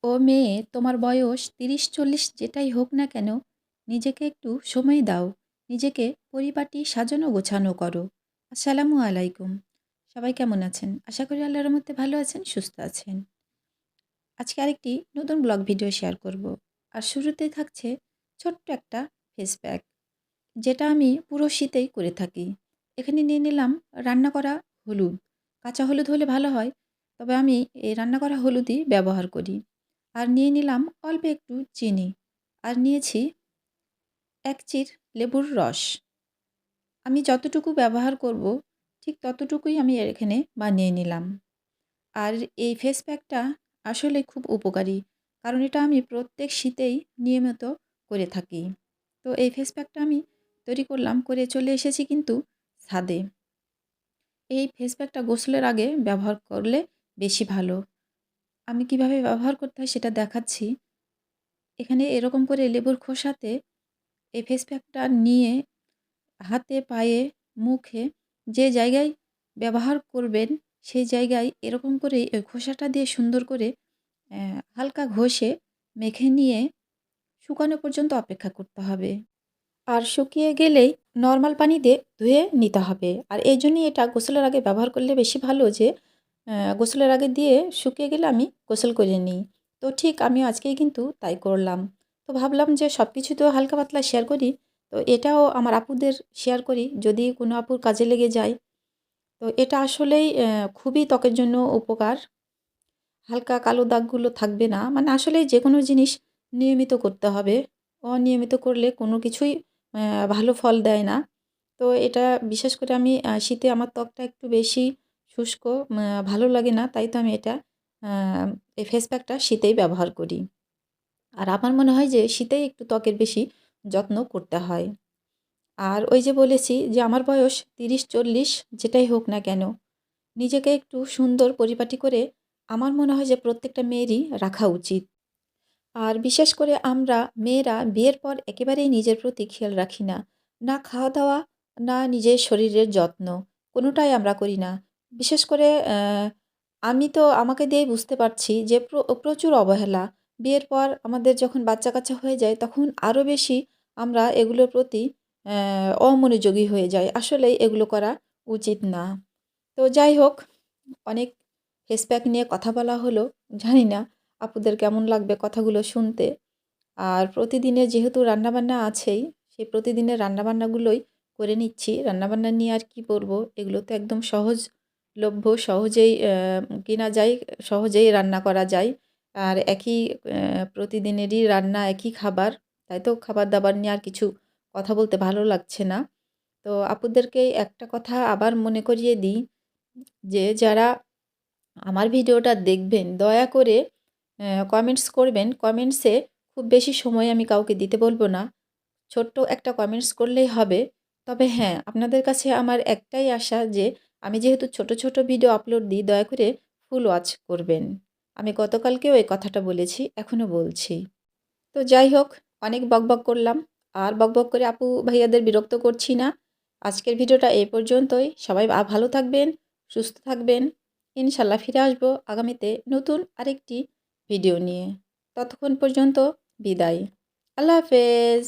ও মেয়ে, তোমার বয়স ৩০-৪০ যেটাই হোক না কেন, নিজেকে একটু সময় দাও। নিজেকে পরিপাটি সাজানো গোছানো করো। আসসালামু আলাইকুম। সবাই কেমন আছেন? আশা করি আল্লাহর রহমতে ভালো আছেন, সুস্থ আছেন। আজকে আরেকটি নতুন ব্লগ ভিডিও শেয়ার করব। আর শুরুতেই থাকছে ছোট্ট একটা ফেস প্যাক, যেটা আমি পুরো শীতেই করে থাকি। এখানে নিয়ে নিলাম রান্না করা হলুদ। কাঁচা হলুদ হলে ভালো হয়, তবে আমি এই রান্না করা হলুদই ব্যবহার করি। আর নিয়ে নিলাম অল্প একটু চিনি। আর নিয়েছি ১ চির লেবুর রস। আমি যতটুকু ব্যবহার করব, ঠিক ততটুকুই আমি এখানে বানিয়ে নিলাম। আর এই ফেস প্যাকটা আসলে খুব উপকারী। কারণ এটা আমি প্রত্যেক শীতেই নিয়মিত করে থাকি। তো এই ফেস প্যাকটা আমি তৈরি করলাম, করে চলে এসেছি কিন্তু ছাদে। এই ফেস প্যাকটা গোসলের আগে ব্যবহার করলে বেশি ভালো। আমি কিভাবে ব্যবহার করতে হয় সেটা দেখাচ্ছি। এখানে এরকম করে লেবুর খোসাতে এই ফেস প্যাকটা নিয়ে হাতে, পায়ে, মুখে যে জায়গায় ব্যবহার করবেন সেই জায়গায় এরকম করে ওই খোসাটা দিয়ে সুন্দর করে হালকা ঘষে মেখে নিয়ে শুকানো পর্যন্ত অপেক্ষা করতে হবে। আর শুকিয়ে গেলেই নরমাল পানি দিয়ে ধুয়ে নিতে হবে। আর এই জন্যই এটা গোসলের আগে ব্যবহার করলে বেশি ভালো যে গোসলের আগে দিয়ে শুকিয়ে গেলে আমি গোসল করে নিই। তো ঠিক আমি আজকেই কিন্তু তাই করলাম। তো ভাবলাম যে সব কিছু তো হালকা পাতলা শেয়ার করি। তো এটাও আমার আপুদের শেয়ার করি, যদি কোনো আপুর কাজে লেগে যায়। তো এটা আসলেই খুবই ত্বকের জন্য উপকার। হালকা কালো দাগগুলো থাকবে না। মানে আসলেই যেকোনো জিনিস নিয়মিত করতে হবে। অনিয়মিত করলে কোনো কিছুই ভালো ফল দেয় না। তো এটা বিশেষ করে আমি শীতে আমার ত্বকটা একটু বেশি শুষ্ক, ভালো লাগে না। তাই তো আমি এটা আ এই ফেস প্যাকটা শীতেই ব্যবহার করি। আর আমার মনে হয় যে শীতেই একটু ত্বকের বেশি যত্ন করতে হয়। আর ওই যে বলেছি যে আমার বয়স ৩০-৪০ যেটাই হোক না কেন, নিজেকে একটু সুন্দর পরিপাটি করে আমার মনে হয় যে প্রত্যেকটা মেয়েরই রাখা উচিত। আর বিশেষ করে আমরা মেয়েরা বিয়ের পর একেবারেই নিজের প্রতি খেয়াল রাখি না। না খাওয়া-দাওয়া, না নিজের শরীরের যত্ন, কোনোটাই আমরা করি না। বিশেষ করে আমি তো আমাকে দিয়েই বুঝতে পারছি যে প্রচুর অবহেলা। বিয়ের পর আমাদের যখন বাচ্চা-কাচ্চা হয়ে যায় তখন আরও বেশি আমরা এগুলোর প্রতি অমনোযোগী হয়ে যাই। আসলেই এগুলো করা উচিত না। তো যাই হোক, অনেক ফেস প্যাক নিয়ে কথা বলা হলো। জানি না আপুদের কেমন লাগবে কথাগুলো শুনতে। আর প্রতিদিনের যেহেতু রান্নাবান্না আছেই, সেই প্রতিদিনের রান্নাবান্নাগুলোই করে নিচ্ছি। রান্নাবান্না নিয়ে আর কি বলব? এগুলো তো একদম সহজলভ্য, সহজেই কেনা যায়, সহজেই রান্না করা যায়। আর একই প্রতিদিনেরই রান্না, একই খাবার। তাই তো খাবার-দাবার নিয়ে আর কিছু কথা বলতে ভালো লাগছে না। তো আপুদেরকে একটা কথা আবার মনে করিয়ে দিই যে, যারা আমার ভিডিওটা দেখবেন দয়া করে কমেন্টস করবেন। কমেন্টসে খুব বেশি সময় আমি কাউকে দিতে বলব না। ছোট্ট একটা কমেন্টস করলেই হবে। তবে হ্যাঁ, আপনাদের কাছে আমার একটাই আশা যে আমি যেহেতু ছোট, ছোট ভিডিও আপলোড দিই, দয়া করে ফুল ওয়াচ করবেন। আমি গতকালকেও এই কথাটা বলেছি, এখনও বলছি। তো যাই হোক, অনেক বকবক করলাম। আর বকবক করে আপু ভাইয়াদের বিরক্ত করছি না। আজকের ভিডিওটা এই পর্যন্তই। সবাই ভালো থাকবেন, সুস্থ থাকবেন। ইনশাল্লাহ ফিরে আসবো আগামীতে নতুন আরেকটি ভিডিও নিয়ে। ততক্ষণ পর্যন্ত বিদায়। আল্লাহ হাফেজ।